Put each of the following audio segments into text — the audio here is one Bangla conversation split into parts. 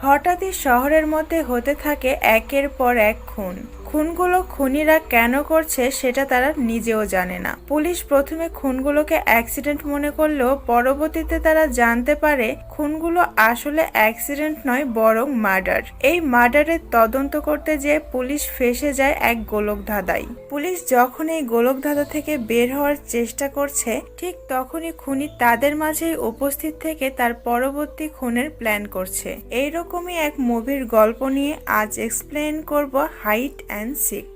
হঠাৎই শহরের মধ্যে হতে থাকে একের পর এক খুন। খুনগুলো খুনিরা কেন করছে সেটা তারা নিজেও জানে না। পুলিশ প্রথমে খুনগুলোকে অ্যাক্সিডেন্ট মনে করলেও পরবর্তীতে তারা জানতে পারে খুনগুলো আসলে অ্যাক্সিডেন্ট নয়, বরং মার্ডার। এই মার্ডারের তদন্ত করতে যেয়ে পুলিশ ফেঁসে যায় এক গোলকধাঁধায়। পুলিশ যখন এই গোলকধাঁধা থেকে বের হওয়ার চেষ্টা করছে, ঠিক তখনই খুনি তাদের মাঝেই উপস্থিত থেকে তার পরবর্তী খুনের প্ল্যান করছে। এইরকমই এক মুভির গল্প নিয়ে আজ এক্সপ্লেন করব হাইড অ্যান্ড সিক।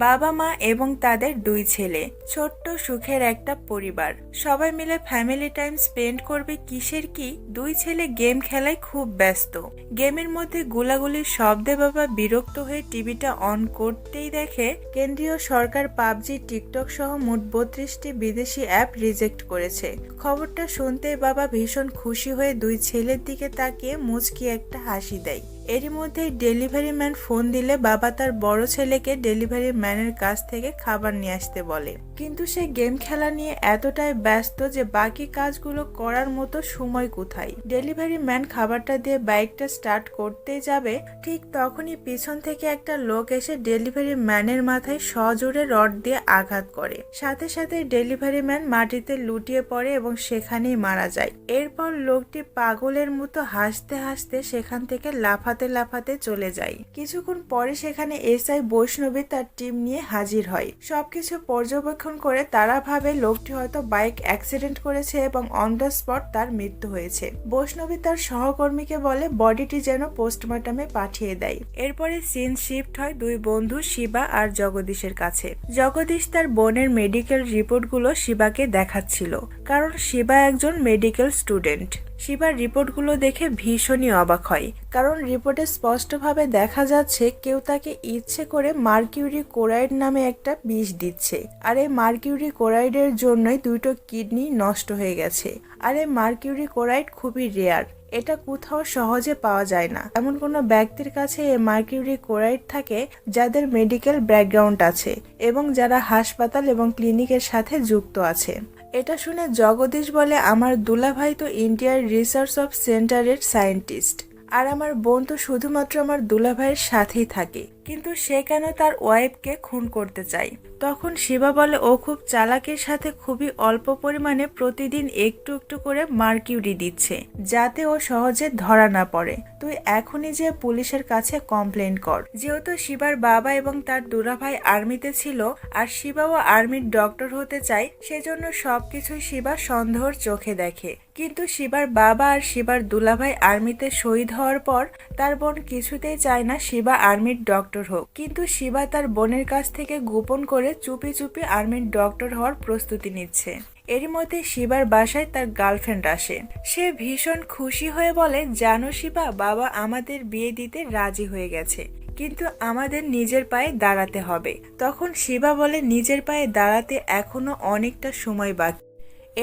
বাবা মা এবং তাদের দুই ছেলে, ছোট্ট সুখের একটা পরিবার। সবাই মিলে ফ্যামিলি টাইম স্পেন্ড করবে কিসের কি, দুই ছেলে গেম খেলায় খুব ব্যস্ত। গেমের মধ্যে গোলাগুলির শব্দে বাবা বিরক্ত হয়ে টিভিটা অন করতেই দেখে কেন্দ্রীয় সরকার পাবজি, টিকটক সহ মোট 32টি বিদেশি অ্যাপ রিজেক্ট করেছে। খবরটা শুনতেই বাবা ভীষণ খুশি হয়ে দুই ছেলের দিকে তাকিয়ে মুচকি একটা হাসি দেয়। এরই মধ্যে ডেলিভারি ম্যান ফোন দিলে বাবা তার বড় ছেলেকে ডেলিভারি ম্যানের কাছ থেকে খাবার নিয়ে আসতে বলে, কিন্তু সে গেম খেলা নিয়ে এতটাই ব্যস্ত যে বাকি কাজগুলো করার মতো সময় কোথায়। ডেলিভারি ম্যান খাবারটা দিয়ে বাইকটা স্টার্ট করতে যাবে, ঠিক তখনই পিছন থেকে একটা লোক এসে ডেলিভারি ম্যানের মাথায় সজোরে রড দিয়ে আঘাত করে। সাথে সাথে ডেলিভারি ম্যান মাটিতে লুটিয়ে পড়ে এবং সেখানেই মারা যায়। এরপর লোকটি পাগলের মতো হাসতে হাসতে সেখান থেকে লাফাতে চলে যায়। কিছুক্ষণ পরে সেখানে এসআই বৈষ্ণবী তার টিম নিয়ে হাজির হয়। সবকিছু পর্যবেক্ষণ করে তারা ভাবে লোকটি হয়তো বাইক অ্যাক্সিডেন্ট করেছে এবং অন দ্য স্পট তার মৃত্যু হয়েছে। বৈষ্ণবী তার সহকর্মীকে বলে বডিটি যেন পোস্টমর্টমে পাঠিয়ে দেয়। এরপরে সিন শিফট হয় দুই বন্ধু শিবা আর জগদীশের কাছে। জগদীশ তার বোনের মেডিকেল রিপোর্টগুলো শিবাকে দেখাচ্ছিল, কারণ শিবা একজন মেডিকেল স্টুডেন্ট। শিবার রিপোর্টগুলো দেখে ভীষণই অবাক হয়, কারণ রিপোর্টে স্পষ্টভাবে দেখা যাচ্ছে কেউ তাকে ইচ্ছে করে মার্কিউরি ক্লোরাইড নামে একটা বিষ দিচ্ছে। আর এই মার্কিউরি ক্লোরাইডের জন্যই দুটো কিডনি নষ্ট হয়ে গেছে। আর এই মার্কিউরি ক্লোরাইড খুবই রেয়ার, এটা কোথাও সহজে পাওয়া যায় না। এমন কোনো ব্যক্তির কাছে এই মার্কিউরি ক্লোরাইড থাকে যাদের মেডিকেল ব্যাকগ্রাউন্ড আছে এবং যারা হাসপাতাল এবং ক্লিনিকের সাথে যুক্ত আছে। এটা শুনে জগদীশ বলে, আমার দুলাভাই তো ইন্ডিয়ার রিসার্চ অফ সেন্টারের সায়েন্টিস্ট, আর আমার বোন তো শুধুমাত্র আমার দুলাভাইয়ের সাথেই থাকে, কিন্তু সে কেন তার ওয়াইফকে খুন করতে চায়? তখন শিবা বলে, ও খুব চালাকির সাথে খুবই অল্প পরিমাণে প্রতিদিন একটু একটু করে মার্কিউরি দিচ্ছে, যাতে ও সহজে ধরা না পড়ে। তুই এখনই যে পুলিশের কাছে কমপ্লেন কর। যেহেতু শিবার বাবা এবং তার দুলাভাই আর্মিতে ছিল, আর শিবাও আর্মির ডক্টর হতে চায়, সেজন্য সবকিছুই শিবা সন্দেহর চোখে দেখে। কিন্তু শিবার বাবা আর শিবার দুলাভাই আর্মিতে শহীদ হওয়ার পর তার বোন কিছুতেই চায় না শিবা আর্মির ডক্টর হোক। কিন্তু শিবা তার বোনের কাছ থেকে গোপন করে চুপি চুপি আর্মির ডক্টর হওয়ার প্রস্তুতি নিচ্ছে। এরই মধ্যে শিবার বাসায় তার গার্লফ্রেন্ড আসে। সে ভীষণ খুশি হয়ে বলে, জানো শিবা, বাবা আমাদের বিয়ে দিতে রাজি হয়ে গেছে, কিন্তু আমাদের নিজের পায়ে দাঁড়াতে হবে। তখন শিবা বলে, নিজের পায়ে দাঁড়াতে এখনো অনেকটা সময় বাকি।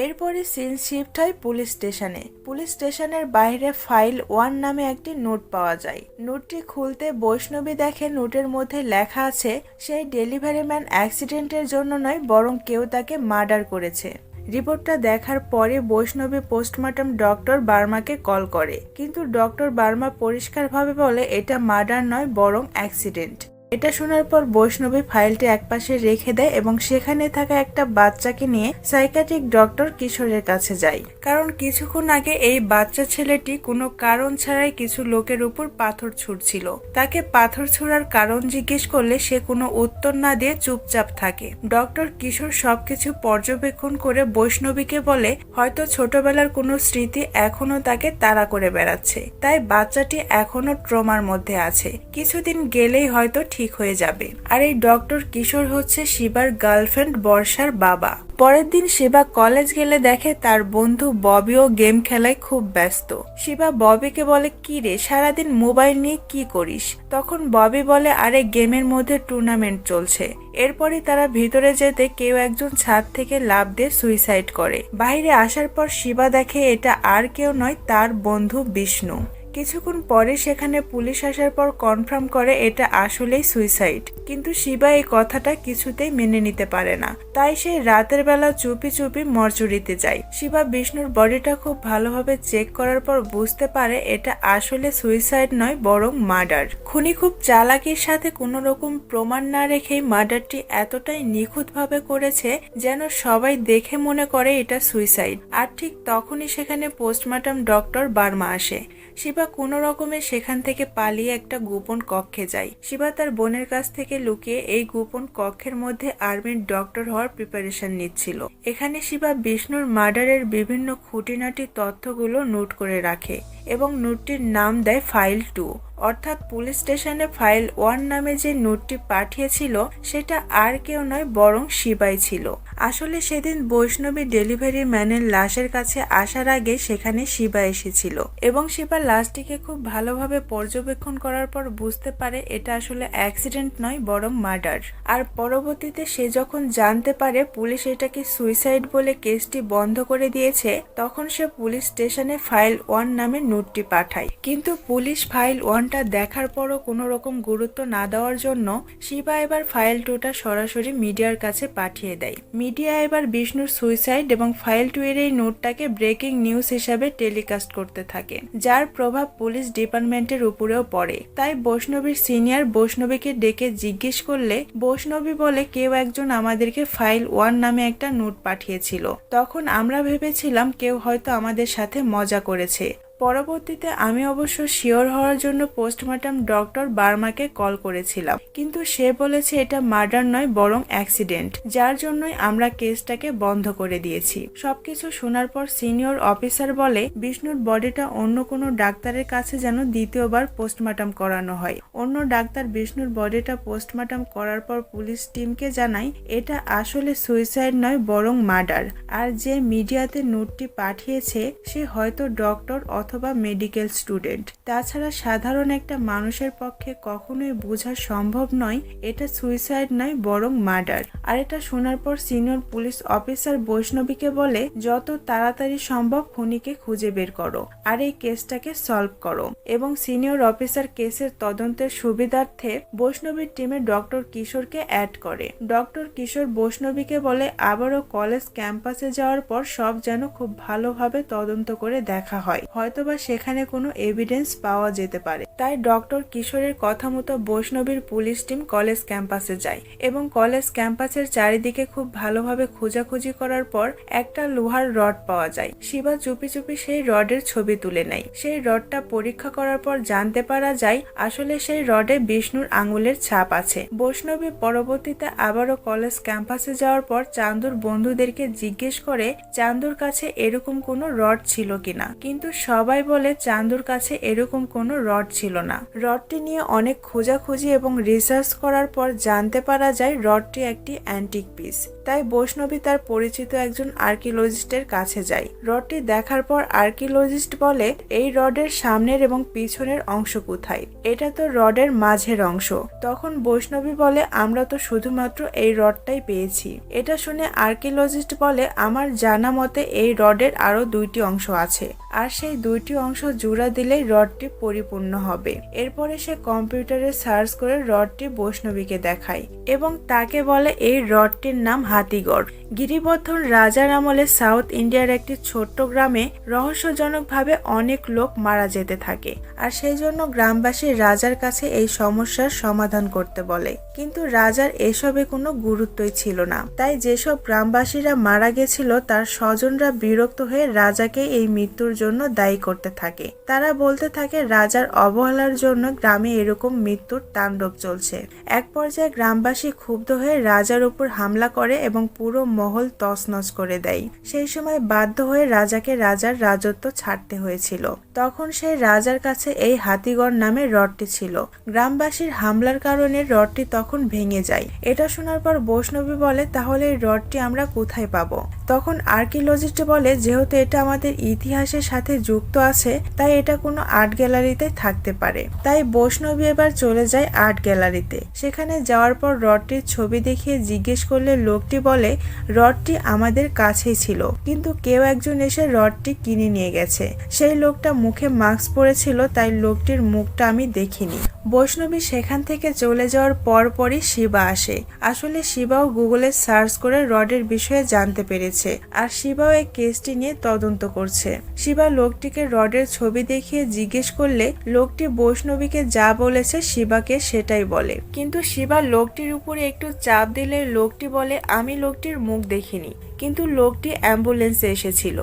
এরপরে সিন শিফট হয় পুলিশ স্টেশনে। পুলিশ স্টেশনের বাইরে ফাইল 1 নামে একটি নোট পাওয়া যায়। নোটটি খুলতে বৈষ্ণবী দেখে নোটের মধ্যে লেখা আছে সেই ডেলিভারি ম্যান অ্যাক্সিডেন্টের জন্য নয়, বরং কেউ তাকে মার্ডার করেছে। রিপোর্টটা দেখার পরে বৈষ্ণবী পোস্টমর্টম ডক্টর বার্মাকে কল করে, কিন্তু ডক্টর বার্মা পরিষ্কারভাবে বলে এটা মার্ডার নয়, বরং অ্যাক্সিডেন্ট। এটা শোনার পর বৈষ্ণবী ফাইলটি একপাশে রেখে দেয় এবং সেখানে থাকা একটা বাচ্চাকে নিয়ে সাইকিয়াট্রিক ডক্টর কিশোরের কাছে যায়, কারণ কিছুক্ষণ আগে এই বাচ্চা ছেলেটি কোনো কারণ ছাড়াই কিছু লোকের উপর পাথর ছুঁড়ছিল। তাকে পাথর ছোড়ার কারণ জিজ্ঞেস করলে সে কোনো উত্তর না দিয়ে চুপচাপ থাকে। ডক্টর কিশোর সবকিছু পর্যবেক্ষণ করে বৈষ্ণবীকে বলে, হয়তো ছোটবেলার কোনো স্মৃতি এখনো তাকে তাড়া করে বেড়াচ্ছে, তাই বাচ্চাটি এখনো ট্রমার মধ্যে আছে, কিছুদিন গেলেই হয়তো ঠিক হয়ে যাবে। আর এই ডক্টর কিশোর হচ্ছে শিবার গার্লফ্রেন্ড বর্ষার বাবা। পরের দিন শিবা কলেজ গেলে দেখে তার বন্ধু ববিও গেম খেলায় খুব ব্যস্ত। শিবা ববিকে বলে, কি রে, সারাদিন মোবাইল নিয়ে কি করিস? তখন ববি বলে, আরে গেমের মধ্যে টুর্নামেন্ট চলছে। এরপরে তারা ভিতরে যেতে কেউ একজন ছাদ থেকে লাফ দিয়ে সুইসাইড করে। বাইরে আসার পর শিবা দেখে এটা আর কেউ নয়, তার বন্ধু বিষ্ণু। কিছুক্ষণ পরে সেখানে পুলিশ আসার পর কনফার্ম করে এটা আসলেই সুইসাইড, কিন্তু শিবা এই কথাটা কিছুতেই মেনে নিতে পারে না। তাই সে রাতের বেলা চুপি চুপি মর্চুরিতে যায়। শিবা বিষ্ণুর বডিটা খুব ভালোভাবে চেক করার পর বুঝতে পারে এটা আসলে সুইসাইড নয় বরং মার্ডার। খুনি খুব চালাকির সাথে কোনো রকম প্রমাণ না রেখেই মার্ডারটি এতটাই নিখুঁতভাবে করেছে যেন সবাই দেখে মনে করে এটা সুইসাইড। আর ঠিক তখনই সেখানে পোস্টমর্টম ডক্টর বার্মা আসে। শিবা কোনো রকমে সেখান থেকে পালিয়ে একটা গোপন কক্ষে যায়। শিবা তার বোনের কাছ থেকে লুকিয়ে এই গোপন কক্ষের মধ্যে আর্মির ডক্টর হওয়ার প্রিপারেশন নিচ্ছিল। এখানে শিবা বিষ্ণুর মার্ডারের বিভিন্ন খুঁটিনাটি তথ্যগুলো নোট করে রাখে এবং নোটটির নাম দেয় ফাইল 2। অর্থাৎ পুলিশ স্টেশনে ফাইল 1 নামে যে নোটটি পাঠিয়েছিল সেটা আর কেউ নয় বরং শিবাই ছিল। আসলে সেদিন বৈষ্ণবী ডেলিভারি ম্যানের লাশের কাছে আসার আগে সেখানে শিবা এসেছিল এবং শিবা লাশটিকে খুব ভালোভাবে পর্যবেক্ষণ করার পর বুঝতে পারে এটা আসলে অ্যাক্সিডেন্ট নয় বরং মার্ডার। আর পরবর্তীতে সে যখন জানতে পারে পুলিশ এটাকে সুইসাইড বলে কেসটি বন্ধ করে দিয়েছে, তখন সে পুলিশ স্টেশনে ফাইল 1 নামে নোটটি পাঠায়। কিন্তু পুলিশ ফাইল 1 দেখার পরও কোনো রকম গুরুত্ব না দেওয়ার জন্য শিবা এবার ফাইল 2টা সরাসরি মিডিয়ার কাছে পাঠিয়ে দেয়। মিডিয়া এবার বিষ্ণুর সুইসাইড এবং ফাইল 2 এর এই নোটটাকে ব্রেকিং নিউজ হিসাবে টেলিকাস্ট করতে থাকে, যার প্রভাব পুলিশ ডিপার্টমেন্টের উপরেও পড়ে। তাই বৈষ্ণবীর সিনিয়র বৈষ্ণবীকে ডেকে জিজ্ঞেস করলে বৈষ্ণবী বলে কেউ একজন আমাদেরকে ফাইল 1 নামে একটা নোট পাঠিয়েছিল। তখন আমরা ভেবেছিলাম কেউ হয়তো আমাদের সাথে মজা করেছে। পরবর্তীতে আমি অবশ্য শিওর হওয়ার জন্য পোস্টমর্টম ডক্টর বার্মাকে কল করেছিলাম, কিন্তু সে বলেছে এটা মার্ডার নয় বরং অ্যাক্সিডেন্ট, যার জন্যই আমরা কেসটাকে বন্ধ করে দিয়েছি। সবকিছু শোনার পর সিনিয়র অফিসার বলে বিষ্ণুর বডিটা অন্য কোনো ডাক্তারের কাছে যেন দ্বিতীয়বার পোস্টমর্টম করানো হয়। অন্য ডাক্তার বিষ্ণুর বডিটা পোস্টমর্টম করার পর পুলিশ টিমকে জানায় এটা আসলে সুইসাইড নয় বরং মার্ডার। আর যে মিডিয়াতে নোটটি পাঠিয়েছে সে হয়তো ডক্টর অথবা মেডিকেল স্টুডেন্ট। তাছাড়া সাধারণ একটা মানুষের পক্ষে কখনোই বোঝা সম্ভব নয় এটা সুইসাইড নয় বরং মার্ডার। আর এটা শোনার পর সিনিয়র পুলিশ অফিসার বৈষ্ণবীকে বলে যত তাড়াতাড়ি সম্ভব খুনিকে খুঁজে বের করো আর এই কেসটাকে সলভ করো। এবং সিনিয়র অফিসার কেসের তদন্তের সুবিধার্থে বৈষ্ণবীর টিমে ডক্টর কিশোরকে অ্যাড করে। ডক্টর কিশোর বৈষ্ণবীকে বলে আবারও কলেজ ক্যাম্পাসে যাওয়ার পর সব যেন খুব ভালোভাবে তদন্ত করে দেখা হয়, হয়তোবা সেখানে কোনো এভিডেন্স পাওয়া যেতে পারে। তাই ডক্টর কিশোরের কথা মতো বৈষ্ণবীর পুলিশ টিম কলেজ ক্যাম্পাসে যায় এবং কলেজ ক্যাম্পাসের চারিদিকে খুব ভালোভাবে খোঁজাখুঁজি করার পর একটা লোহার রড পাওয়া যায়। শিবা চুপি চুপি সেই রডের ছবি তুলে নেয়। সেই রডটা পরীক্ষা করার পর জানতে পারা যায় আসলে সেই রডে বিষ্ণুর আঙুলের ছাপ আছে। বৈষ্ণবী পরবর্তীতে আবারও কলেজ ক্যাম্পাসে যাওয়ার পর চান্দুর বন্ধুদেরকে জিজ্ঞেস করে চান্দুর কাছে এরকম কোনো রড ছিল কিনা, কিন্তু সবাই বলে চান্দুর কাছে এরকম কোনো রড ছিল না। রডটি নিয়ে অনেক খোঁজাখুঁজি এবং রিসার্চ করার পর জানতে পারা যায় রডটি একটি অ্যান্টিক পিস। তাই বৈষ্ণবী তার পরিচিত একজন আর্কিওলজিস্টের কাছে যায়। রডটি দেখার পর আর্কিওলজিস্ট বলে এই রডের সামনের এবং পিছনের অংশ কোথায়, এটা তো রডের মাঝের অংশ। তখন বৈষ্ণবী বলে আমরা তো শুধুমাত্র এই রডটাই পেয়েছি। এটা শুনে আর্কিওলজিস্ট বলে আমার জানা মতে এই রডের আরো 2টি অংশ আছে আর সেই 2টি অংশ জোড়া দিলেই রডটি পরিপূর্ণ হবে। এরপরে সে কম্পিউটারে সার্চ করে রডটি বৈষ্ণবীকে দেখায় এবং তাকে বলে এই রডটির নাম হাতিগড়। গিরিবর্ধন রাজার আমলে সাউথ ইন্ডিয়ার একটি ছোট্ট গ্রামে রহস্যজনকভাবে অনেক লোক মারা যেতে থাকে আর সেই জন্য গ্রামবাসী রাজার কাছে এই সমস্যার সমাধান করতে বলে, কিন্তু রাজার এসবে কোনো গুরুত্বই ছিল না। তাই যেসব গ্রামবাসীরা মারা গেছিল তার স্বজনরা বিরক্ত হয়ে রাজাকে এই মৃত্যুর জন্য দায়ী করতে থাকে। তারা বলতে থাকে রাজার অবহেলার জন্য গ্রামে এরকম মৃত্যুর তাণ্ডব চলছে। এক পর্যায়ে গ্রামবাসী ক্ষুব্ধ হয়ে রাজার উপর হামলা করে এবং পুরো মহল তছনছ করে দেয়। সেই সময় বাধ্য হয়ে রাজাকে রাজার রাজত্ব ছাড়তে হয়েছিল। তখন সেই রাজার কাছে এই হাতিগড় নামে রডটি ছিল। গ্রামবাসীর হামলার কারণে রডটি তখন ভেঙে যায়। এটা শোনার পর বৈষ্ণবী বলে তাহলে এই রডটি আমরা কোথায় পাবো? তখন আর্কিওলজিস্ট বলে যেহেতু এটা আমাদের ইতিহাসের সাথে যুক্ত আছে, তাই এটা কোনো আর্ট গ্যালারিতে থাকতে পারে। তাই বৈষ্ণবী এবার চলে যায় আর্ট গ্যালারিতে। সেখানে যাওয়ার পর রডটির ছবি দেখিয়ে জিজ্ঞেস করলে লোকটি বলে, রডটি আমাদের কাছেই ছিল, কিন্তু কেউ একজন এসে রডটি কিনে নিয়ে গেছে। সেই লোকটা মুখে মাস্ক পরেছিল, তাই লোকটির মুখটা আমি দেখিনি। বৈষ্ণবী সেখান থেকে চলে যাওয়ার পরপরই শিবা আসে। আসলে শিবাও গুগলে সার্চ করে রডের বিষয়ে জানতে পেরেছে, আর শিবাও এই কেসটি নিয়ে তদন্ত করছে। শিবা লোকটিকে রডের ছবি দেখিয়ে জিজ্ঞেস করলে লোকটি বৈষ্ণবীকে যা বলেছে শিবাকে সেটাই বলে, কিন্তু শিবা লোকটির উপরে একটু চাপ দিলে লোকটি বলে, আমি লোকটির মুখ দেখিনি, কিন্তু লোকটি অ্যাম্বুলেন্সে এসেছিল।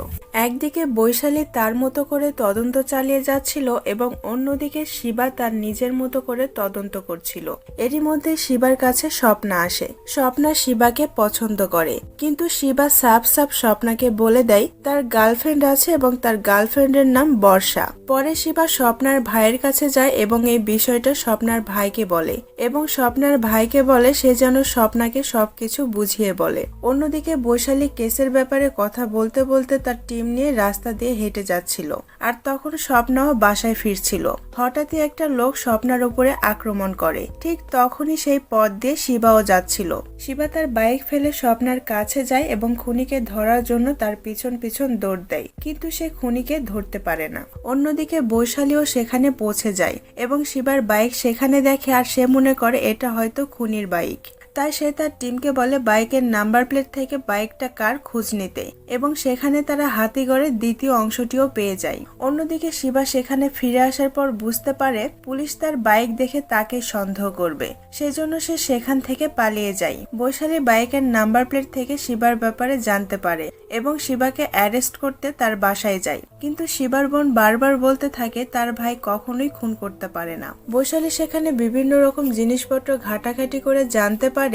একদিকে বৈশালী তার মতো করে তদন্ত চালিয়ে যাচ্ছিল এবং অন্যদিকে শিবা তার নিজের মতো করে তদন্ত করছিল। এরই মধ্যে শিবার কাছে স্বপ্না আসে। স্বপ্না শিবাকে পছন্দ করে, কিন্তু শিবা সাফ সাফ স্বপ্নাকে বলে দেয় তার গার্লফ্রেন্ড আছে এবং তার গার্লফ্রেন্ডের নাম বর্ষা। পরে শিবা স্বপ্নার ভাইয়ের কাছে যায় এবং এই বিষয়টা স্বপ্নার ভাইকে বলে, এবং স্বপ্নার ভাইকে বলে সে যেন স্বপ্নাকে সবকিছু বুঝিয়ে বলে। অন্যদিকে বৈশালী কেসের ব্যাপারে কথা বলতে বলতে তার টিম নিয়ে রাস্তা দিয়ে হেঁটে যাচ্ছিল, আর তখন স্বপ্নাও বাসায় ফিরছিল। হঠাৎই একটা লোক স্বপ্নার উপরে আক্রমণ করে। ঠিক তখনই সেই পথ দিয়ে শিবাও যাচ্ছিল। শিবা তার বাইক ফেলে স্বপ্নার কাছে যায় এবং খুনিকে ধরার জন্য তার পিছন পিছন দৌড় দেয়, কিন্তু সে খুনিকে ধরতে পারে না। অন্যদিকে বৈশালীও সেখানে পৌঁছে যায় এবং শিবার বাইক সেখানে দেখে, আর সে মনে করে এটা হয়তো খুনির বাইক। তাই সে তার টিমকে বলে বাইকের নাম্বার প্লেট থেকে বাইকটা কার খোঁজ নিতে, এবং সেখানে তারা হাতিগড়ের দ্বিতীয় অংশটিও পেয়ে যায়। অন্যদিকে শিবা সেখানে ফিরে আসার পর বুঝতে পারে পুলিশ তার বাইক দেখে তাকে সন্দেহ করবে, সেজন্য সে সেখান থেকে পালিয়ে যায়। বৈশালী বাইকের নাম্বার প্লেট থেকে শিবার ব্যাপারে জানতে পারে এবং শিবাকে অ্যারেস্ট করতে তার বাসায় যায়, কিন্তু শিবার বোন বারবার বলতে থাকে তার ভাই কখনোই খুন করতে পারে না। বৈশালী সেখানে বিভিন্ন রকম জিনিসপত্র ঘাটাঘাটি করে জানতে পারে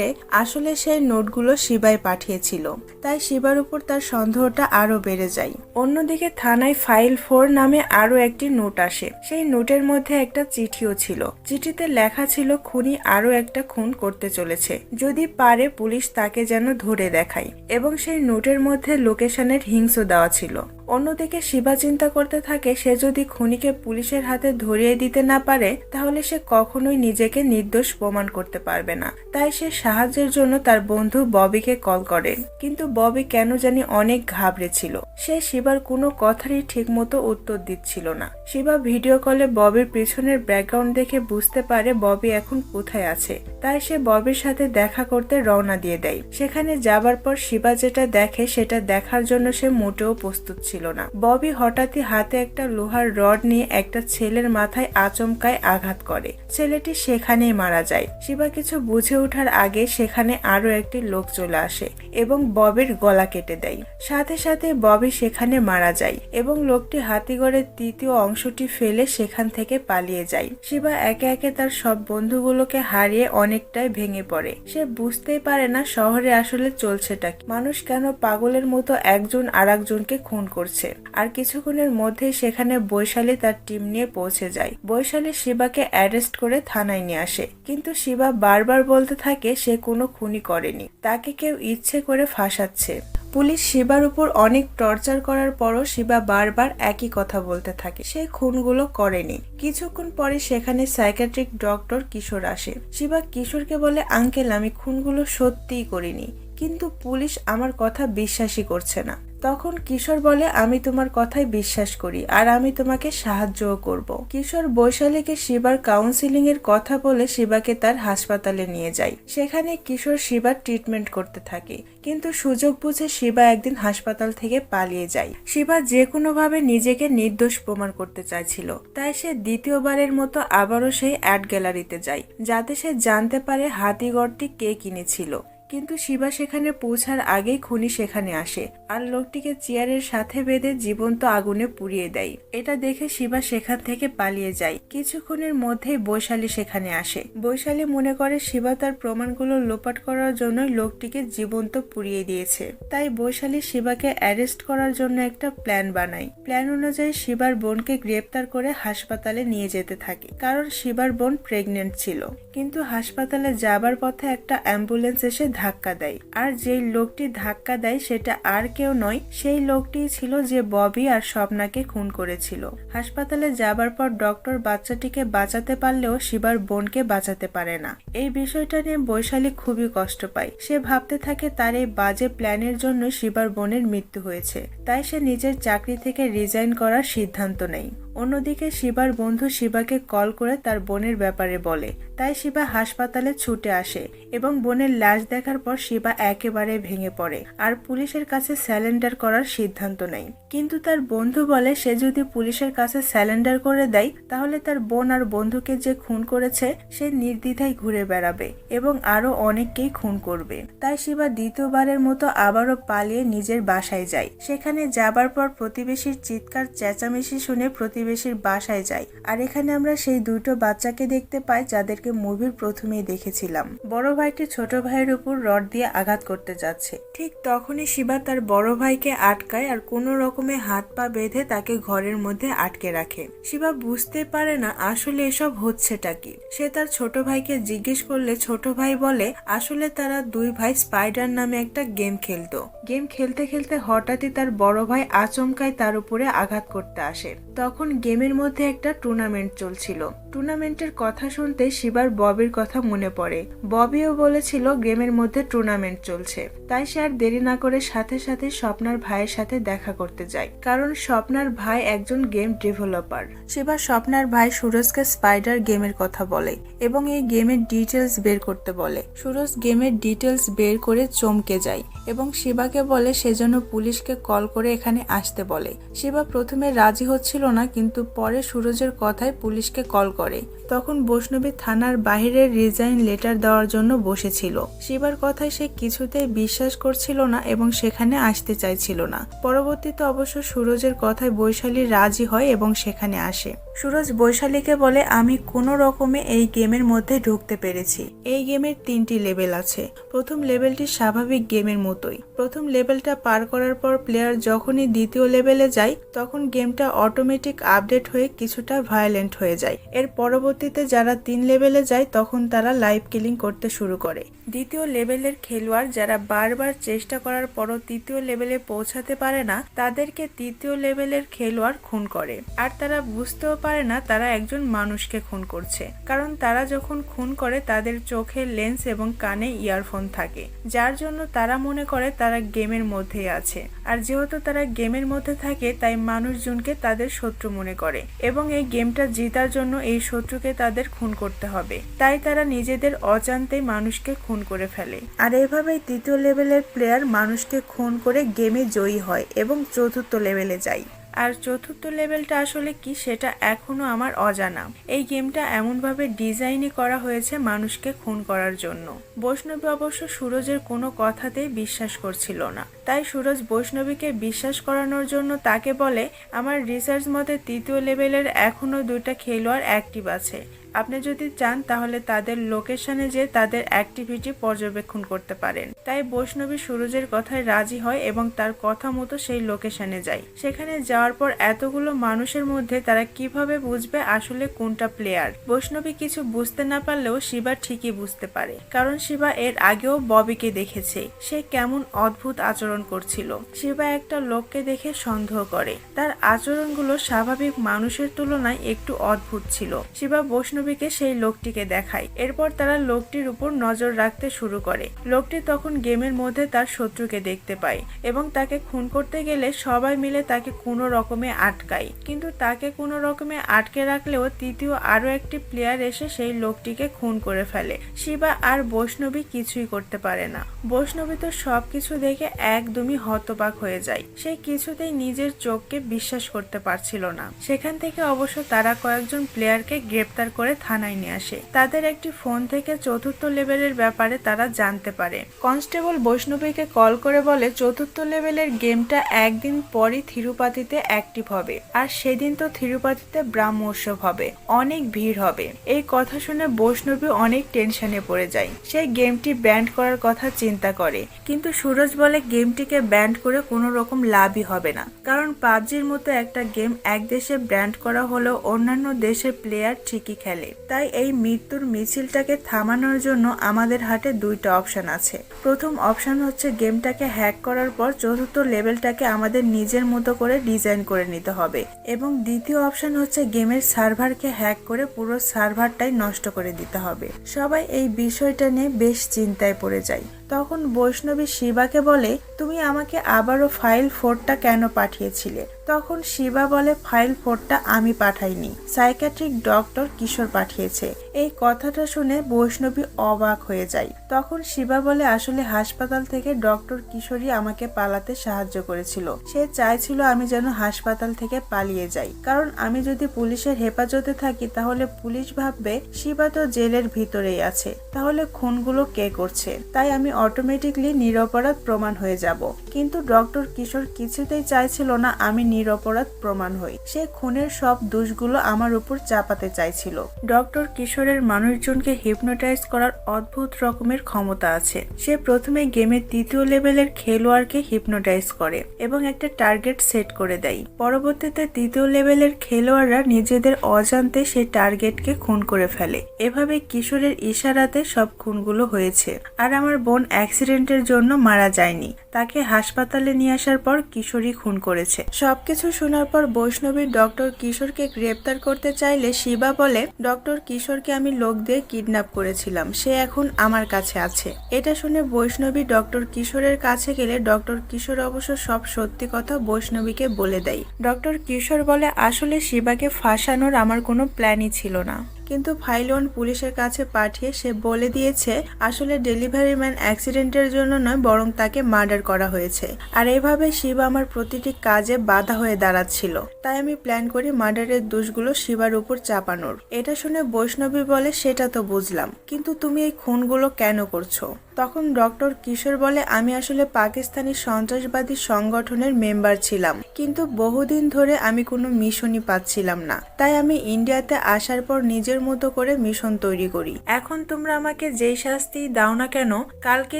আসলে সেই নোটগুলো শিবাই পাঠিয়েছিল, তাই শিবার উপর তার সন্দেহটা আরো বেড়ে যায়। অন্যদিকে থানায় ফাইল 4 নামে আরো একটি নোট আসে। সেই নোটের মধ্যে একটা চিঠিও ছিল। চিঠিতে লেখা ছিল খুনি আরো একটা খুন করতে চলেছে, যদি পারে পুলিশ তাকে যেন ধরে দেখায়, এবং সেই নোটের মধ্যে লোকেশনের হিংসও দেওয়া ছিল। অন্যদিকে শিবা চিন্তা করতে থাকে সে যদি খুনিকে পুলিশের হাতে ধরিয়ে দিতে না পারে তাহলে সে কখনোই নিজেকে নির্দোষ প্রমাণ করতে পারবে না। তাই সে সাহায্যের জন্য তার বন্ধু ববিকে কল করে, কিন্তু ববি কেন জানি অনেক ঘাবড়েছিল। সে শিবার কোনো কথারই ঠিক মতো উত্তর দিচ্ছিল না। শিবা ভিডিও কলে ববির পিছনের ব্যাকগ্রাউন্ড দেখে বুঝতে পারে ববি এখন কোথায় আছে, তাই সে ববির সাথে দেখা করতে রওনা দিয়ে দেয়। সেখানে যাবার পর শিবা যেটা দেখে সেটা দেখার জন্য সে মোটেও প্রস্তুত ছিল না। ববি হঠাৎই হাতে একটা লোহার রড নিয়ে একটা ছেলের মাথায় আচমকায় আঘাত করে। ছেলেটি সেখানেই মারা যায়। শিবা কিছু বুঝে ওঠার আগে সেখানে আরো একটি লোক চলে আসে এবং ববির গলা কেটে দেয়। সাথে সাথে ববি সেখানে মারা যায় এবং লোকটি হাতিগড়ের তৃতীয় অংশটি ফেলে সেখান থেকে পালিয়ে যায়। শিবা একে একে তার সব বন্ধুগুলোকে হারিয়ে অনেকটাই ভেঙে পড়ে। সে বুঝতেই পারে না শহরে আসলে চলছেটা কি, মানুষ কেন পাগলের মতো একজন আরেকজনকে খুন করছে। আর কিছুক্ষণের মধ্যেই সেখানে বৈশালী তার টিম নিয়ে পৌঁছে যায়। বৈশালী শিবাকে অ্যারেস্ট করে থানায় নিয়ে আসে, কিন্তু শিবা বারবার বলতে থাকে সে কোনো খুনই করেনি, তাকে কেউ ইচ্ছে করে ফাঁসাচ্ছে। পুলিশ শিবার উপর অনেক টর্চার করার পরও শিবা বারবার একই কথা বলতে থাকে, সে খুনগুলো করেনি। কিছুক্ষণ পরে সেখানে সাইকিয়াট্রিক ডক্টর কিশোর আসে। শিবা কিশোরকে বলে, আঙ্কেল আমি খুনগুলো সত্যিই করিনি, কিন্তু পুলিশ আমার কথা বিশ্বাসই করছে না। তখন কিশোর বলে, আমি তোমার কথাই বিশ্বাস করি আর আমি তোমাকে সাহায্যও করব। কিশোর বৈশালীকে শিবার কাউন্সিলিং এর কথা বলে শিবাকে তার হাসপাতালে নিয়ে যায়। সেখানে কিশোর শিবার ট্রিটমেন্ট করতে থাকে, কিন্তু সুযোগ বুঝে শিবা একদিন হাসপাতাল থেকে পালিয়ে যায়। শিবা যে কোনো ভাবে নিজেকে নির্দোষ প্রমাণ করতে চাইছিল, তাই সে দ্বিতীয়বারের মতো আবারও সেই আর্ট গ্যালারিতে যায়, যাতে সে জানতে পারে হাতিগড়টি কে কিনেছিল। কিন্তু শিবা সেখানে পৌঁছার আগেই খুনি সেখানে আসে আর লোকটিকে চেয়ারের সাথে বেঁধে জীবন্ত আগুনে পুড়িয়ে দেয়। এটা দেখে শিবা সেখান থেকে পালিয়ে যায়। কিছুক্ষণের মধ্যেই বৈশালী সেখানে আসে। বৈশালী মনে করে শিবা তার প্রমাণগুলো লোপাট করার জন্য লোকটিকে জীবন্ত পুড়িয়ে দিয়েছে। তাই বৈশালী শিবাকে অ্যারেস্ট করার জন্য একটা প্ল্যান বানায়। প্ল্যান অনুযায়ী শিবার বোনকে গ্রেপ্তার করে হাসপাতালে নিয়ে যেতে থাকে, কারণ শিবার বোন প্রেগনেন্ট ছিল। কিন্তু হাসপাতালে যাবার পথে একটা অ্যাম্বুলেন্স এসে ধাক্কা দেয়। আর যেই লোকটি ধাক্কা দেয় সেটা আর কেউ নয়, সেই লোকটি ছিল যে ববি আর স্বপ্নাকে খুন করেছিল। হাসপাতালে যাবার পর ডক্টর বাচ্চাটিকে বাঁচাতে পারলেও শিবার বোনকে বাঁচাতে পারে না। এই বিষয়টা নিয়ে বৈশালী খুবই কষ্ট পায়। সে ভাবতে থাকে তার এই বাজে প্ল্যানের জন্য শিবার বোনের মৃত্যু হয়েছে, তাই সে নিজের চাকরি থেকে রিজাইন করার সিদ্ধান্ত নেয়। অন্যদিকে শিবার বন্ধু শিবাকে কল করে তার বোনের ব্যাপারে বলে, তাই শিবা হাসপাতালে ছুটে আসে এবং বোনের লাশ দেখার পর শিবা একেবারে ভেঙে পড়ে আর পুলিশের কাছে স্যালেন্ডার করার সিদ্ধান্ত নেয়। কিন্তু তার বন্ধু বলে সে যদি পুলিশের কাছে স্যালেন্ডার করে দেয় তাহলে তার বোন আর বন্ধুকে যে খুন করেছে সে নির্দ্বিধায় ঘুরে বেড়াবে এবং আরো অনেককেই খুন করবে। তাই শিবা দ্বিতীয়বারের মতো আবারও পালিয়ে নিজের বাসায় যায়। সেখানে যাবার পর প্রতিবেশীর চিৎকার চেঁচামেচি শুনে প্রতিবেশীর বাসায় যায়। আর এখানে আমরা সেই দুটো বাচ্চাকে দেখতে পাই যাদেরকে মুভির প্রথমেই দেখেছিলাম। বড় ভাইটি ছোট ভাইয়ের উপর রড দিয়ে আঘাত করতে যাচ্ছে, ঠিক তখনই শিবা তার বড় ভাইকে আটকায় আর কোনো রকমে হাত পা বেঁধে তাকে ঘরের মধ্যে আটকে রাখে। শিবা বুঝতে পারে না আসলে এসব হচ্ছেটা কি। সে তার ছোট ভাইকে জিজ্ঞেস করলে ছোট ভাই বলে আসলে তারা দুই ভাই স্পাইডার নামে একটা গেম খেলতো। গেম খেলতে খেলতে হঠাৎই তার বড় ভাই আচমকায় তার উপরে আঘাত করতে আসে। তখন গেমের মধ্যে একটা টুর্নামেন্ট চলছিল। টুর্নামেন্টের কথা শুনতে শিবার ববির কথা মনে পড়ে। ববিও বলেছিল গেমের মধ্যে টুর্নামেন্ট চলছে, তাই সে আর দেরি না করে সাথে সাথে স্বপ্নার ভাইয়ের সাথে দেখা করতে যায়, কারণ স্বপ্নার ভাই একজন গেম ডেভেলপার। শিবা স্বপ্নার ভাই সুরজকে স্পাইডার গেমের কথা বলে এবং এই গেমের ডিটেলস বের করতে বলে। সুরজ গেমের ডিটেলস বের করে চমকে যায় এবং শিবাকে বলে সেজন্য পুলিশকে কল করে এখানে আসতে বলে। শিবা প্রথমে রাজি হচ্ছিল না, কিন্তু পরে সুরজের কথায় পুলিশকে কল করে। তখন বৈষ্ণবী থানার বাইরে রিজাইন লেটার দেওয়ার জন্য বসেছিল। শিবার কথায় সে কিছুতেই বিশ্বাস করছিল না এবং সেখানে আসতে চাইছিল না। পরবর্তীতে অবশ্য সুরজের কথায় বৈশালী রাজি হয় এবং সেখানে আসে। সুরজ বৈশালীকে বলে আমি কোনো রকমে এই গেমের মধ্যে ঢুকতে পেরেছি। এই গেমের 3টি লেভেল আছে। প্রথম লেভেলটি স্বাভাবিক গেমের মতোই। প্রথম লেভেলটা পার করার পর প্লেয়ার যখনই দ্বিতীয় লেভেলে যায় তখন গেমটা অটোমেটিক আপডেট হয়ে কিছুটা ভায়োলেন্ট হয়ে যায়। এর পরবর্তীতে যারা 3 লেভেলে যায় তখন তারা লাইভ কিলিং করতে শুরু করে। দ্বিতীয় লেভেলের খেলোয়াড় যারা বারবার চেষ্টা করার পরও তৃতীয় লেভেলে পৌঁছাতে পারে না তাদেরকে তৃতীয় লেভেলের খেলোয়াড় খুন করে। আর তারা বুঝতেও পারে না তারা একজন মানুষকে খুন করছে, কারণ তারা যখন খুন করে তাদের চোখে লেন্স এবং কানে ইয়ারফোন থাকে, যার জন্য তারা মনে করে তারা গেমের মধ্যেই আছে। আর যেহেতু তারা গেমের মধ্যে থাকে তাই মানুষজনকে তাদের শত্রু মনে করে এবং এই গেমটা জেতার জন্য এই শত্রুকে তাদের খুন করতে হবে। তাই তারা নিজেদের অজান্তেই মানুষকে খুন করে ফেলে। আর এভাবেই তৃতীয় লেভেলের প্লেয়ার মানুষকে খুন করে গেমে জয়ী হয় এবং চতুর্থ লেভেলে যায়। আর চতুর্থ লেভেলটা আসলে কি সেটা এখনো আমার অজানা। এই গেমটা এমনভাবে ডিজাইনই করা হয়েছে মানুষকে খুন করার জন্য। বৈষ্ণবী অবশ্য সুরজের কোনো কথাতেই বিশ্বাস করছিল না, তাই সুরজ বৈষ্ণবীকে বিশ্বাস করানোর জন্য তাকে বলে আমার রিসার্চ মতে তৃতীয় লেভেলের এখনো 2টা খেলোয়াড় অ্যাক্টিভ আছে। আপনি যদি চান তাহলে তাদের লোকেশনে যে তাদের অ্যাক্টিভিটি পর্যবেক্ষণ করতে পারেন। তাই বৈষ্ণবী সুরজের কথায় রাজি হয় এবং তার কথা মতো সেই লোকেশনে যায়। সেখানে যাওয়ার পর এতগুলো মানুষের মধ্যে তারা কিভাবে বুঝবে আসলে কোনটা প্লেয়ার? বৈষ্ণবী কিছু বুঝতে না পারলেও শিবা ঠিকই বুঝতে পারে, কারণ শিবা এর আগেও ববিকে দেখেছে সে কেমন অদ্ভুত আচরণ করছিল। শিবা একটা লোককে দেখে সন্দেহ করে, তার আচরণগুলো স্বাভাবিক মানুষের তুলনায় একটু অদ্ভুত ছিল। শিবা বৈষ্ণবীকে সেই লোকটিকে দেখায়। এরপর তারা লোকটির উপর নজর রাখতে শুরু করে। লোকটি তখন গেমের মধ্যে তার শত্রুকে দেখতে পায় এবং তাকে খুন করতে গেলে সবাই মিলে তাকে কোনো রকমে আটকায়, কিন্তু তাকে কোনো রকমে আটকে রাখলেও তৃতীয় আরো একটি প্লেয়ার এসে সেই লোকটিকে খুন করে ফেলে। শিবা আর বৈষ্ণবী কিছুই করতে পারে না। বৈষ্ণবী তো সবকিছু দেখে একদমই হতবাক হয়ে যায়। সে কিছুতেই নিজের চোখকে বিশ্বাস করতে পারছিল না। সেখান থেকে অবশ্য তারা কয়েকজন প্লেয়ারকে গ্রেপ্তার করে থানায় নিয়ে আসে। তাদের একটি ফোন থেকে চতুর্থ লেভেলের ব্যাপারে তারা জানতে পারে। কনস্টেবল বৈষ্ণবীকে কল করে বলে চতুর্থ লেভেলের গেমটা একদিন পরই থিরুপাতিতে অ্যাক্টিভ হবে, আর সেদিন তো থিরুপাতিতে ব্রাহ্মোৎসব হবে, অনেক ভিড় হবে। এই কথা শুনে বৈষ্ণবী অনেক টেনশনে পড়ে যায়। সে গেমটি ব্যান্ড করার কথা চিন্তা করে, কিন্তু সুরজ বলে গেমটিকে ব্যান্ড করে কোনো রকম লাভই হবে না, কারণ পাবজির মতো একটা গেম এক দেশে ব্যান্ড করা হলেও অন্যান্য দেশের প্লেয়ার ঠিকই খেলে। ফেলে। তাই এই মৃত্যুর মিছিলটাকে থামানোর জন্য আমাদের হাতে দুইটা অপশন আছে। প্রথম অপশন হচ্ছে গেমটাকে হ্যাক করার পর চতুর্থ লেভেলটাকে আমাদের নিজের মতো করে ডিজাইন করে নিতে হবে, এবং দ্বিতীয় অপশন হচ্ছে গেমের সার্ভারকে হ্যাক করে পুরো সার্ভারটাই নষ্ট করে দিতে হবে। সবাই এই বিষয়টা নিয়ে বেশ চিন্তায় পড়ে যায়। তখন বৈষ্ণবী শিবাকে বলে, তুমি আমাকে আবারও ফাইল 4টা কেন পাঠিয়েছিলে? তখন শিবা বলে, ফাইল 4টা আমি পাঠাইনি, সাইকিয়াট্রিক ডক্টর কিশোর পাঠিয়েছে। এই কথাটা শুনে বৈষ্ণবী অবাক হয়ে যায়। তখন শিবা বলে, আসলে হাসপাতাল থেকে ডক্টর কিশোরই আমাকে পালাতে সাহায্য করেছিল। সে চাইছিল আমি যেন হাসপাতাল থেকে পালিয়ে যাই, কারণ আমি যদি পুলিশের হেফাজতে থাকি তাহলে পুলিশ ভাববে শিবা তো জেলের ভিতরেই আছে, তাহলে খুনগুলো কে করছে, তাই আমি অটোমেটিকলি নিরপরাধ প্রমাণ হয়ে যাব। কিন্তু ডক্টর কিশোর কিছুতেই চাইছিল না আমি নিরপরাধ প্রমাণ হই। সে খুনের সব দোষগুলো আমার উপর চাপাতে চাইছিল। ডক্টর কিশোরের মানুষজনকে হিপনোটাইজ করার অদ্ভুত রকমের ক্ষমতা আছে। সে প্রথমে গেমের 3য় লেভেলের খেলোয়াড়কে হিপনোটাইজ করে এবং একটা টার্গেট সেট করে দেয়। পরবর্তীতে 3য় লেভেলের খেলোয়াড়রা নিজেদের অজান্তে সেই টার্গেটকে খুন করে ফেলে। এভাবে কিশোরের ইশারাতে সব খুনগুলো হয়েছে। আর আমার বোন অ্যাক্সিডেন্টের জন্য মারা যায়নি, তাকে হাসপাতালে নিয়ে আসার পর কিশোরই খুন করেছে। সবকিছু শোনার পর বৈষ্ণবী ডক্টর কিশোরকে গ্রেপ্তার করতে চাইলে শিবা বলে, ডক্টর কিশোরকে আমি লোক দিয়ে কিডন্যাপ করেছিলাম, সে এখন আমার কাছে আছে। এটা শুনে বৈষ্ণবী ডক্টর কিশোরের কাছে গেলে ডক্টর কিশোর অবশ্য সব সত্যি কথা বৈষ্ণবীকে বলে দেয়। ডক্টর কিশোর বলে, আসলে শিবাকে ফাঁসানোর আমার কোনো প্ল্যানই ছিল না, কিন্তু ফাইল 1 পুলিশের কাছে পাঠিয়ে সে বলে দিয়েছে আসলে ডেলিভারি ম্যান অ্যাক্সিডেন্টের জন্য নয়, বরং তাকে মার্ডার করা হয়েছে। আর এভাবে শিবা আমার প্রতিটি কাজে বাধা হয়ে দাঁড়াচ্ছিল, তাই আমি প্ল্যান করি মার্ডারের দোষগুলো শিবার উপর চাপানোর। এটা শুনে বৈষ্ণবী বলে, সেটা তো বুঝলাম, কিন্তু তুমি এই খুনগুলো কেন করছো? তখন ডক্টর কিশোর বলে, আমি আসলে পাকিস্তানি সন্ত্রাসবাদী সংগঠনের মেম্বার ছিলাম, কিন্তু বহুদিন ধরে আমি কোনো মিশনই পাচ্ছিলাম না, তাই আমি ইন্ডিয়াতে আসার পর নিজের মতো করে মিশন তৈরি করি। এখন তোমরা আমাকে যেই শাস্তি দাও না কেন, কালকে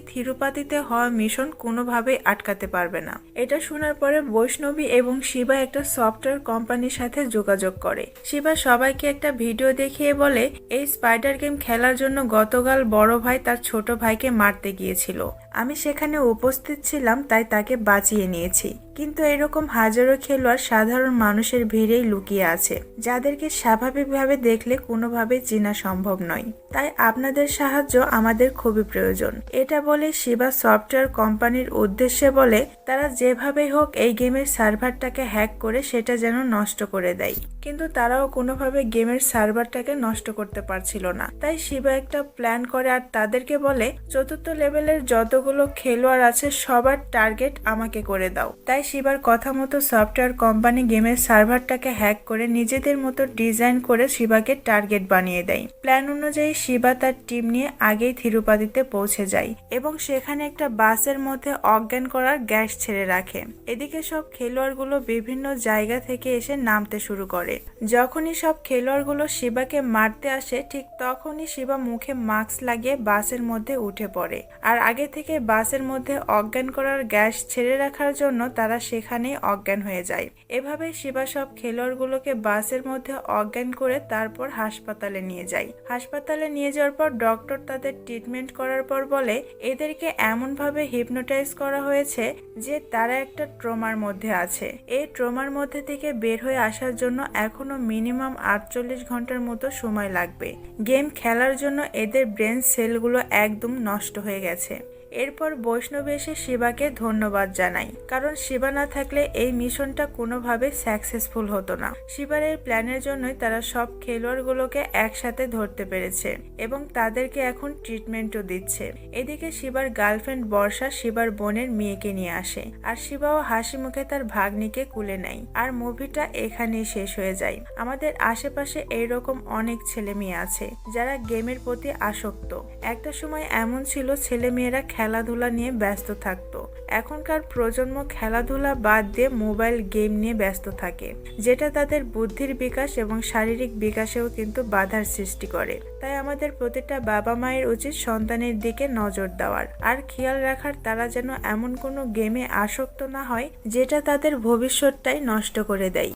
থিরুপাতিতে হওয়া মিশন কোনোভাবেই আটকাতে পারবে না। এটা শোনার পরে বৈষ্ণবী এবং শিবা একটা সফটওয়্যার কোম্পানির সাথে যোগাযোগ করে। শিবা সবাইকে একটা ভিডিও দেখিয়ে বলে, এই স্পাইডার গেম খেলার জন্য গতকাল বড় ভাই তার ছোট ভাইকে মারতে গিয়েছিল, আমি সেখানে উপস্থিত ছিলাম, তাই তাকে বাঁচিয়ে নিয়েছি। কিন্তু এরকম হাজারো খেলোয়াড় সাধারণ মানুষের ভিড়েই লুকিয়ে আছে, যাদেরকে স্বাভাবিকভাবে দেখলে কোনোভাবেই চেনা সম্ভব নয়, তাই আপনাদের সাহায্য আমাদের খুবই প্রয়োজন। এটা বলে শিবা সফটওয়্যার কোম্পানির উদ্দেশ্যে বলে, তারা যেভাবেই হোক এই গেমের সার্ভারটাকে হ্যাক করে সেটা যেন নষ্ট করে দেয়। কিন্তু তারাও কোনোভাবে গেমের সার্ভারটাকে নষ্ট করতে পারছিল না, তাই শিবা একটা প্ল্যান করে আর তাদেরকে বলে, 4র্থ লেভেলের যতগুলো খেলোয়াড় আছে সবার টার্গেট আমাকে করে দাও। তাই শিবার কথা মতো সফটওয়্যার কোম্পানি গেমের সার্ভারটাকে হ্যাক করে নিজেদের মতো ডিজাইন করে শিবাকে টার্গেট বানিয়ে দেয়। প্ল্যান অনুযায়ী শিবা তার টিম নিয়ে আগেই থিরুপাতিতে পৌঁছে যায় এবং সেখানে একটা বাসের মধ্যে অজ্ঞান করার গ্যাস ছেড়ে রাখে। এদিকে সব খেলোয়াড়গুলো বিভিন্ন জায়গা থেকে এসে নামতে শুরু করে। যখনই সব খেলোয়াড়গুলো শিবাকে মারতে আসে, ঠিক তখনই শিবা মুখে মাস্ক লাগিয়ে বাসের মধ্যে উঠে পড়ে। আর আগে থেকে বাসের মধ্যে অজ্ঞান করার গ্যাস ছেড়ে রাখার জন্য তারা সেখানেই অজ্ঞান হয়ে যায়। এভাবে শিবা সব খেলোয়াড়গুলোকে বাসের মধ্যে অজ্ঞান করে তারপর হাসপাতালে নিয়ে যায়। হাসপাতালে নিয়ে যাওয়ার পর ডক্টর তাদের ট্রিটমেন্ট করার পর বলে, এদেরকে এমনভাবে হিপনোটাইজ করা হয়েছে যে তারা একটা ট্রমার মধ্যে আছে। এই ট্রমার মধ্যে থেকে বের হয়ে আসার জন্য এখনো মিনিমাম 48 ঘন্টার মতো সময় লাগবে। গেম খেলার জন্য এদের ব্রেন সেলগুলো একদম নষ্ট হয়ে গেছে। এরপর বৈষ্ণবী এসে শিবাকে ধন্যবাদ জানায়, কারণ শিবা না থাকলে এই মিশনটা কোনোভাবে সাকসেসফুল হতো না। শিবার এই প্ল্যানের জন্যই তারা সব খেলোয়াড়গুলোকে একসাথে ধরতে পেরেছে এবং তাদেরকে এখন ট্রিটমেন্টও দিচ্ছে। এদিকে শিবার গার্লফ্রেন্ড বর্ষা শিবার বোনের মেয়েকে নিয়ে আসে, আর শিবাও হাসি মুখে তার ভাগ্নিকে কুলে নেয়। আর মুভিটা এখানেই শেষ হয়ে যায়। আমাদের আশেপাশে এইরকম অনেক ছেলে মেয়ে আছে যারা গেমের প্রতি আসক্ত। একটা সময় এমন ছিল ছেলে মেয়েরা খেলাধুলা নিয়ে ব্যস্ত থাকতো। এখনকার প্রজন্ম খেলাধুলা বাদ দিয়ে মোবাইল গেম নিয়ে ব্যস্ত থাকে, যেটা তাদের বুদ্ধির বিকাশ এবং শারীরিক বিকাশেও কিন্তু বাধার সৃষ্টি করে। তাই আমাদের প্রতিটা বাবা মায়ের উচিত সন্তানের দিকে নজর দেওয়ার আর খেয়াল রাখার তারা যেন এমন কোনো গেমে আসক্ত না হয় যেটা তাদের ভবিষ্যৎটাই নষ্ট করে দেয়।